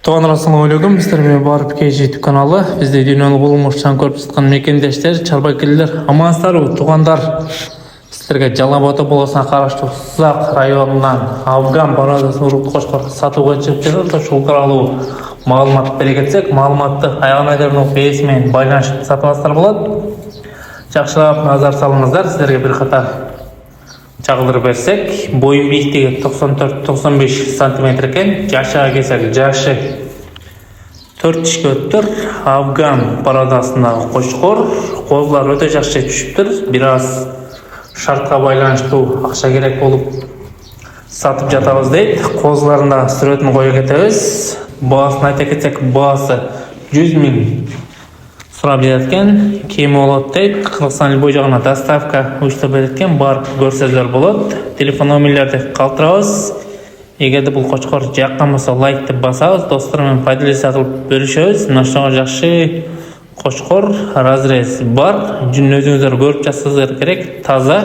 Туғандар ассалаумағалейкум, сіздермен барып кей YouTube каналы. Бізде дүйнелі болмышчан көріп жатқан мекендештер, чарбакелдер, амансыздар, туғандар. Сіздерге Жалал-Абад облысына қарашты Ұзақ районынан Афган парадасын ұрықты қошқар сатуға шығып жатыр. Шул туралы мағлұмат бере кетсек, мағлұматты аяғына дейін оқып байланысып сатып алсаңыздар болады. Жақсылап назар салыңыздар. Сіздерге бір қатар чағылдырып берсек, бойын биіктігі 94-95 см екен, жашыға келсек, жашы 4 тишке өттір, Афган парадасындағы қошқор, қозылар өте жақсы түшіп тұр, біраз шартқа байланыштуу ақша керек болып сатып жатабыз дейді. Қозыларында сүретін қойып кетеміз. Бағасын айта кетсек, бағасы 100 000 сұрап жатқан, кем болады дейді. Қырғызстан любой жағына доставка ұйыштырып жатқан, барып көрсеңіздер болады. Телефон номерлерді қалдырамыз. Егер бұл қошқор жаққан болса, лайкты басамыз, достармен пайдалыса қылып бөлісеміз. Нашыға жақсы қошқор разрез бар. Жүн өзіңіздер көріп жатсаңыздар керек, таза.